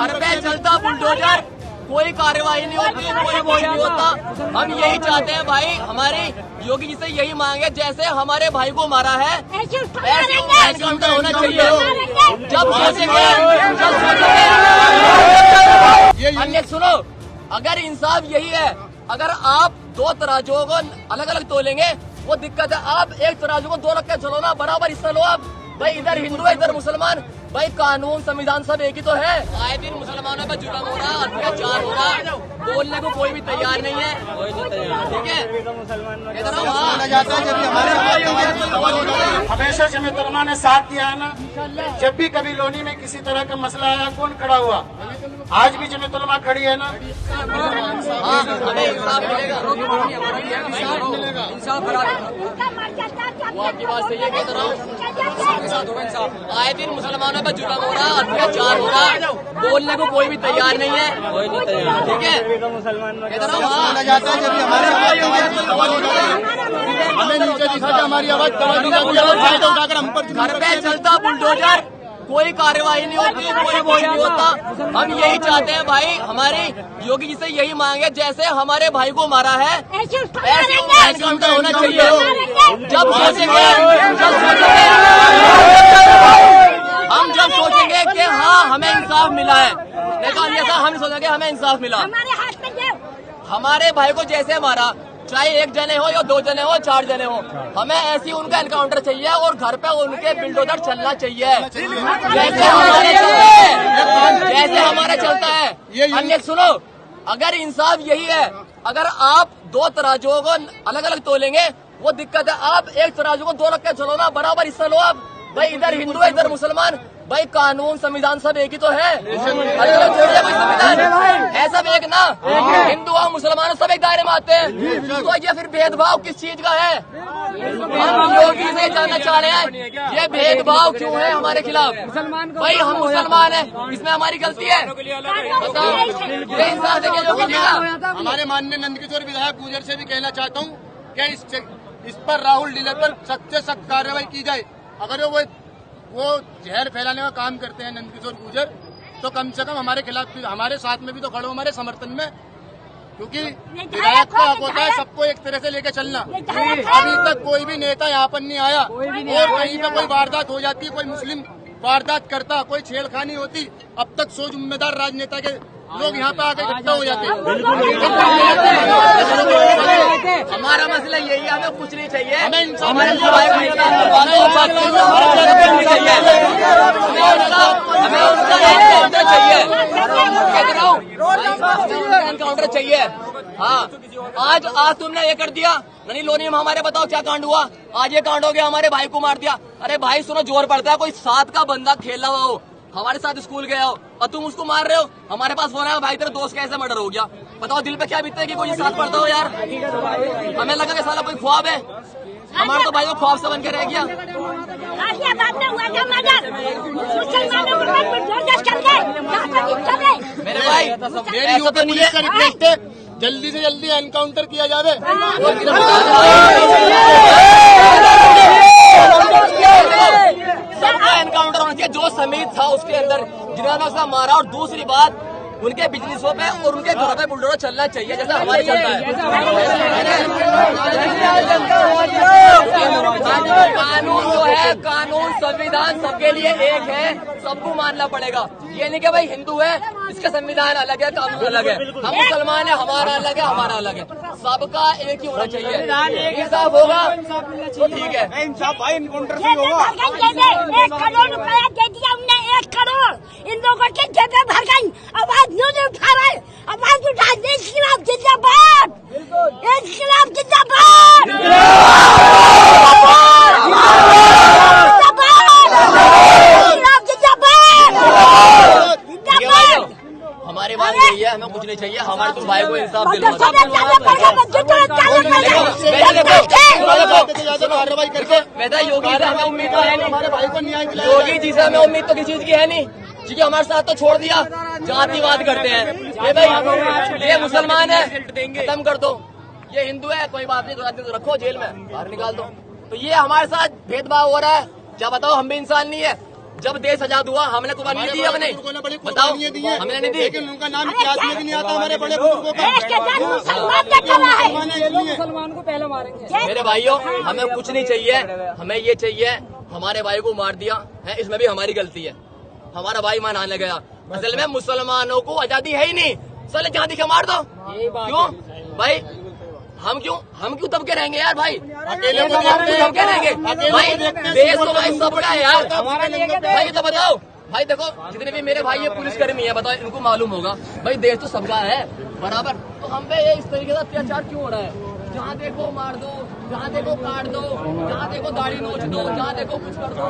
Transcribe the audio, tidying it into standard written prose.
घर पे चलता बुलडोजर, कोई कार्रवाई नहीं होती, कोई कुछ नहीं होता। हम यही चाहते हैं भाई, हमारी योगी जी से यही मांगे, जैसे हमारे भाई को मारा है ऐसे एनकाउंटर होना चाहिए। जब सोचेंगे अन्य सुनो, अगर इंसाफ यही है, अगर आप दो तराजुओं को अलग अलग तोलेंगे वो दिक्कत है। आप एक तराजू को दो रख के चलो ना, बराबर हिस्सा लो आप। भाई इधर हिंदू है इधर मुसलमान, भाई कानून संविधान सब एक ही तो है। आए दिन मुसलमानों पर जुल्म हो रहा, अत्याचार हो रहा, बोलने को कोई भी तैयार नहीं है। ठीक है, हमेशा जमीयत उलमा ने साथ दिया है ना। जब भी कभी लोनी में किसी तरह का मसला आया, कौन खड़ा हुआ? आज भी जमीयत उलमा खड़ी है ना। हमें इंसाफ मिलेगा, वो आपकी बात सही है, कह रहा हूँ। आए दिन मुसलमानों पर जुल्म हो रहा, अत्याचार हो रहा, बोलने को कोई भी तैयार नहीं है। ठीक है, हमें नीचे दिखा के हमारी आवाज उठाकर हम पर घर पे चलता बुलडोजर, कोई कार्रवाई नहीं होती, कोई कुछ नहीं होता। हम यही चाहते हैं भाई, हमारी योगी जी से यही मांगे, जैसे हमारे भाई को मारा है ऐसे एनकाउंटर होना चाहिए। जब सोचेंगे जब सोचेंगे कि हाँ हमें इंसाफ मिला है, नहीं तो ऐसा हम सोचेंगे हमें इंसाफ मिला। हमारे भाई को जैसे मारा, चाहे एक जने हो या दो जने हो, चार जने हो, हमें ऐसी उनका एनकाउंटर चाहिए और घर पे उनके बिल्डोजर चलना चाहिए जैसे हमारे चलता है, जैसे हमारा चलता है। अन्य सुनो, अगर इंसाफ यही है, अगर आप दो तराजुओं को अलग अलग तोलेंगे वो दिक्कत है। आप एक तराजू को दो रख के चलो ना, बराबर हिस्सा लो आप। भाई इधर हिंदू है इधर मुसलमान, भाई कानून संविधान सब एक ही तो है। छोड़िए कोई संविधान है, सब एक ना। हिंदू और मुसलमान सब एक दायरे में आते हैं, तो ये फिर भेदभाव किस चीज का है? हम योगी से जानना चाह रहे हैं ये भेदभाव क्यों है हमारे खिलाफ? भाई हम मुसलमान हैं, इसमें हमारी गलती है? बताओ, ये इंसान से क्या कीजिएगा? हमारे माननीय नंदकिशोर विधायक गुजर से भी कहना चाहता हूँ कि इस पर राहुल डीलर पर सख्त से सख्त कार्रवाई की जाए। अगर वो जहर फैलाने का काम करते हैं नंदकिशोर गुजर, तो कम से कम हमारे खिलाफ, हमारे साथ में भी तो खड़ो, हमारे समर्थन में, क्योंकि विधायक का हक होता है सबको एक तरह से लेके चलना। अभी तक कोई भी नेता यहाँ पर नहीं आया, और कहीं पे कोई वारदात हो जाती है, कोई मुस्लिम वारदात करता, कोई छेड़खानी होती, अब तक 100 जिम्मेदार राजनेता के लोग यहाँ पे आके इकट्ठा हो जाते हैं। हमारा मसला यही है, हमें कुछ नहीं चाहिए, हमें हमें एनकाउंटर चाहिए। हाँ, आज तुमने ये कर दिया, नहीं लोनी में हमारे बताओ क्या कांड हुआ? आज ये कांड हो गया, हमारे भाई को मार दिया। अरे भाई सुनो, जोर पड़ता है, कोई साथ का बंदा खेला हुआ हो, हमारे साथ स्कूल गया हो और तुम उसको मार रहे हो। हमारे पास फोन आया, भाई तेरे दोस्त का ऐसे मर्डर हो गया। बताओ दिल पे क्या बीतता है कि कोई साथ पड़ता हो यार। हमें लगा कि साला कोई ख्वाब है, हमारा तो भाई वो ख्वाब से बन के रह गया। मेरे भाई ऐसा तो नहीं है, जल्दी से जल्दी एनकाउंटर किया जावे। सबका एनकाउंटर होना चाहिए जो समीर था उसके अंदर, जिन्होंने उसका मारा। और दूसरी बात, उनके बिजनेसों पे और उनके घरों पे बुलडोजर चलना चाहिए जैसा हमारे चलता है। कानून जो है, कानून संविधान सबके लिए एक है, सबको मानना पड़ेगा। ये नहीं कि भाई हिंदू है इसका संविधान अलग है, कानून अलग है, हम मुसलमान है हमारा अलग है, हमारा अलग है। सबका एक ही होना चाहिए। इंसाफ होगा तो ठीक है। इंसाफ भाई एनकाउंटर से होगा। 1 करोड़ रुपया दे दिया उनने, 1 करोड़ इन लोगों के जेबे भर गई। आवाज नहीं उठा रहे, आवाज उठा। देश खिलाफ जिंदाबाद, देश खिलाफ जिंदाबाद, हमारी बात यही है, हमें कुछ नहीं चाहिए, हमारे तो भाई को इंसाफ दिलवाओ। कार्रवाई करके वैसा योगी से हमें उम्मीद तो है नहीं, हमारे भाई को न्याय दिलाया। योगी जी से हमें उम्मीद तो किसी चीज की है नहीं, क्योंकि हमारे साथ तो छोड़ दिया, जातिवाद करते हैं। ये भाई ये मुसलमान है खत्म कर दो, ये हिंदू है कोई बात नहीं, 2 आदमी तो रखो जेल में, बाहर निकाल दो। तो ये हमारे साथ भेदभाव हो रहा है, क्या बताओ? हम भी इंसान नहीं है? जब देश आजाद हुआ हमने कुर्बानी दी अपने, बताओ हमने नहीं दी। लेकिन उनका नाम इतिहास में भी नहीं आता हमारे बड़े बुजुर्गों का। देश के जन मुसलमान ने करा है। मुसलमान को पहले मारेंगे। मेरे भाइयों, हमें कुछ नहीं चाहिए, हमें ये चाहिए, हमारे भाई को मार दिया है, इसमें भी हमारी गलती है, हमारा भाई मनाने गया। असल में मुसलमानों को आजादी है ही नहीं, चले जहाँ दिखा मार दो। क्यों भाई, हम क्यों दब के रहेंगे यार भाई, अकेले को दब के रहेंगे भाई, देश तो भाई सबका है यार भाई। तो बताओ भाई, देखो जितने भी मेरे भाई ये पुलिसकर्मी है, बताओ इनको मालूम होगा भाई देश तो सबका है बराबर। तो हम पे ये इस तरीके का अत्याचार क्यों हो रहा है? जहाँ देखो मार दो, जहाँ देखो काट दो, जहाँ देखो दाढ़ी नोच दो, जहाँ देखो कुछ कर दो।